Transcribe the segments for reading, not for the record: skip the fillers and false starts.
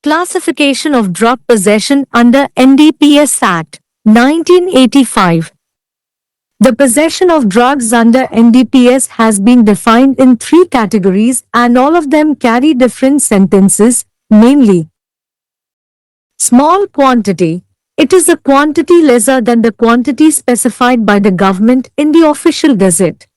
Classification of drug possession under NDPS Act, 1985. The possession of drugs under NDPS has been defined in three categories and all of them carry different sentences, namely: small quantity. It is a quantity lesser than the quantity specified by the government in the official gazette.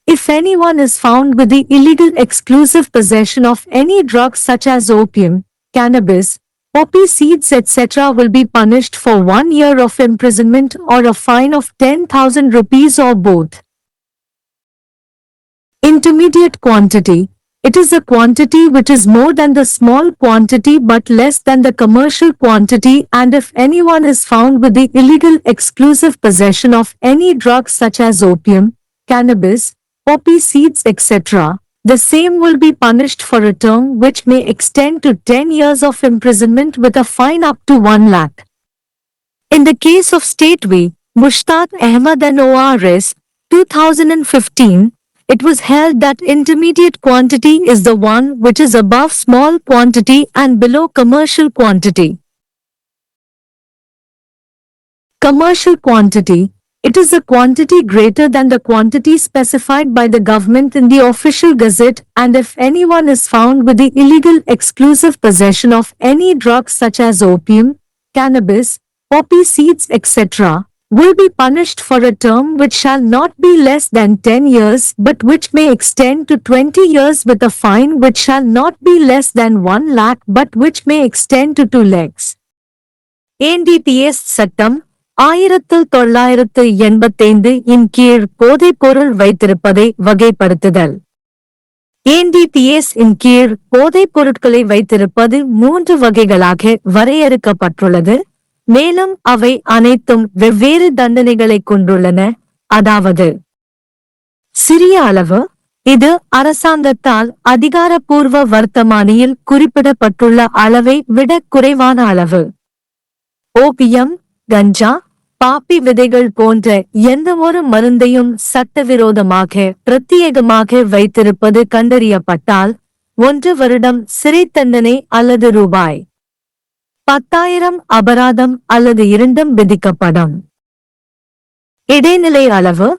If anyone is found with the illegal exclusive possession of any drug such as opium, cannabis, poppy seeds etc. will be punished for 1 year of imprisonment or a fine of 10,000 rupees or both. Intermediate quantity. It is a quantity which is more than the small quantity but less than the commercial quantity, and if anyone is found with the illegal exclusive possession of any drug such as opium, cannabis, poppy seeds etc., the same will be punished for a term which may extend to 10 years of imprisonment with a fine up to 1 lakh. In the case of State v. Mushtaq Ahmad and ORS, 2015, it was held that intermediate quantity is the one which is above small quantity and below commercial quantity. Commercial quantity. It is a quantity greater than the quantity specified by the government in the official gazette, and if anyone is found with the illegal exclusive possession of any drug such as opium, cannabis, poppy seeds etc., will be punished for a term which shall not be less than 10 years but which may extend to 20 years with a fine which shall not be less than 1 lakh but which may extend to 2 lakhs. NDPS சட்டம் 1985 இன் கீழ் போதைப்பொருள் வைத்திருப்பதை வகைப்படுத்துதல். NDPS இன் கீழ் போதைப் பொருட்களை வைத்திருப்பது 3 வகைகளாக வரையறுக்கப்பட்டுள்ளது. மேலும் அவை அனைத்தும் வெவ்வேறு தண்டனைகளை கொண்டுள்ளன. அதாவது, சிறிய அளவு. இது அரசாங்கத்தால் அதிகாரப்பூர்வ வர்த்தமானியில் குறிப்பிடப்பட்டுள்ள அளவை விட குறைவான அளவு. ஓபியம், கஞ்சா, பாப்பி விதைகள் போன்ற எந்தவொரு மருந்தையும் சட்டவிரோதமாக பிரத்யேகமாக வைத்திருப்பது கண்டறியப்பட்டால் 1 வருடம் சிறை தண்டனை அல்லது ரூபாய் 10,000 அபராதம் அல்லது இரண்டும் விதிக்கப்படும். இடைநிலை அளவு.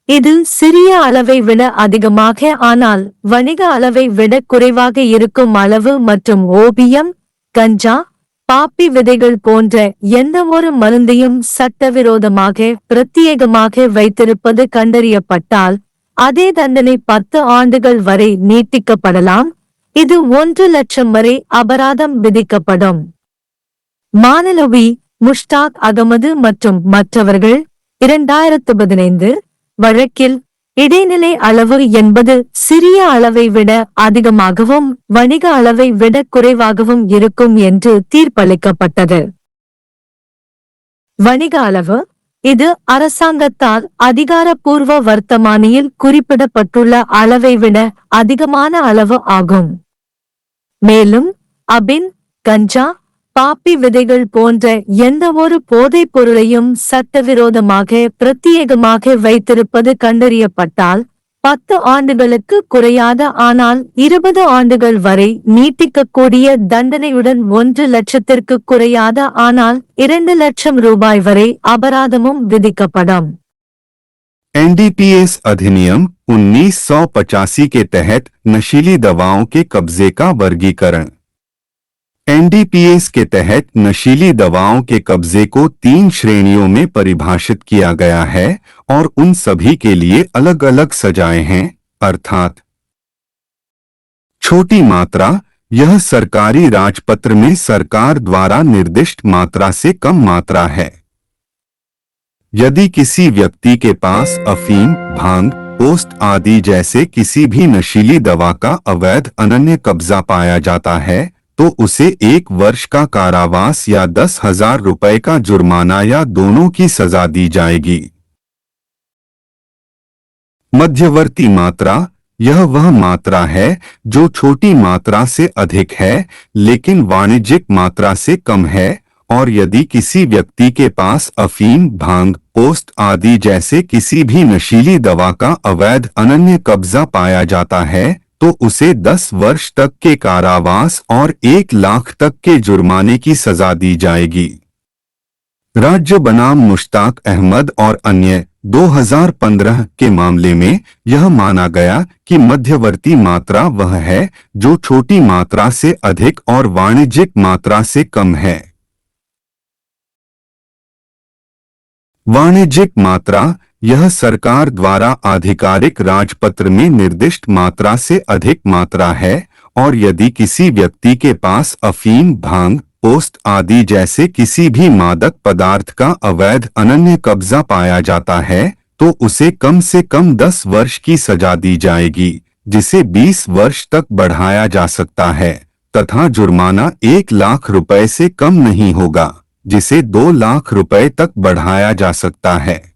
இது சிறிய அளவை விட அதிகமாக ஆனால் வணிக அளவை விட குறைவாக இருக்கும் அளவு மற்றும் ஓபியம், கஞ்சா, பாப்பி விதைகள் போன்ற எந்தவொரு மருந்தையும் சட்டவிரோதமாக பிரத்யேகமாக வைத்திருப்பது கண்டறியப்பட்டால் அதே தண்டனை 10 ஆண்டுகள் வரை நீட்டிக்கப்படலாம். இது 1 லட்சம் வரை அபராதம் விதிக்கப்படும். மானலவி, முஷ்டாக் அகமது மற்றும் மற்றவர்கள் 2015 வழக்கில் இடைநிலை அளவு என்பது சிறிய அளவை விட அதிகமாகவும் வணிக அளவை விட குறைவாகவும் இருக்கும் என்று தீர்ப்பளிக்கப்பட்டது. வணிக அளவு. இது அரசாங்கத்தால் அதிகாரப்பூர்வ வர்த்தமானியில் குறிப்பிடப்பட்டுள்ள அளவை விட அதிகமான அளவு ஆகும். மேலும் அபின், கஞ்சா, பாப்பி விதைகள் போன்ற எந்தவொரு போதைப் பொருளையும் சட்டவிரோதமாக பிரத்யேகமாக வைத்திருப்பது கண்டறியப்பட்டால் 10 ஆண்டுகளுக்கு குறையாத ஆனால் 20 ஆண்டுகள் வரை நீட்டிக்கக்கூடிய தண்டனையுடன் 1 லட்சத்திற்கு குறையாத ஆனால் 2 லட்சம் ரூபாய் வரை அபராதமும் விதிக்கப்படும். एनडीपीएस अधिनियम 1985 के तहत नशीली दवाओं के कब्जे का वर्गीकरण। एनडीपीएस के तहत नशीली दवाओं के कब्जे को 3 श्रेणियों में परिभाषित किया गया है और उन सभी के लिए अलग अलग सजाएं हैं, अर्थात छोटी मात्रा, यह सरकारी राजपत्र में सरकार द्वारा निर्दिष्ट मात्रा से कम मात्रा है। यदि किसी व्यक्ति के पास अफीम, भांग, पोस्ट आदि जैसे किसी भी नशीली दवा का अवैध अनन्य कब्जा पाया जाता है तो उसे 1 वर्ष का कारावास या 10,000 रुपए का जुर्माना या दोनों की सजा दी जाएगी। मध्यवर्ती मात्रा। यह वह मात्रा है जो छोटी मात्रा से अधिक है लेकिन वाणिज्यिक मात्रा से कम है, और यदि किसी व्यक्ति के पास अफीम, भांग, पोस्ट आदि जैसे किसी भी नशीली दवा का अवैध अनन्य कब्जा पाया जाता है तो उसे 10 वर्ष तक के कारावास और 1 लाख तक के जुर्माने की सजा दी जाएगी। राज्य बनाम मुश्ताक अहमद और अन्य 2015 के मामले में यह माना गया कि मध्यवर्ती मात्रा वह है जो छोटी मात्रा से अधिक और वाणिज्यिक मात्रा से कम है। वाणिज्यिक मात्रा यह सरकार द्वारा आधिकारिक राजपत्र में निर्दिष्ट मात्रा से अधिक मात्रा है, और यदि किसी व्यक्ति के पास अफीम, भांग, पोस्त आदि जैसे किसी भी मादक पदार्थ का अवैध अनन्य कब्जा पाया जाता है तो उसे कम से कम 10 वर्ष की सजा दी जाएगी, जिसे 20 वर्ष तक बढ़ाया जा सकता है, तथा जुर्माना 1 लाख रुपए से कम नहीं होगा, जिसे 2 लाख रुपए तक बढ़ाया जा सकता है।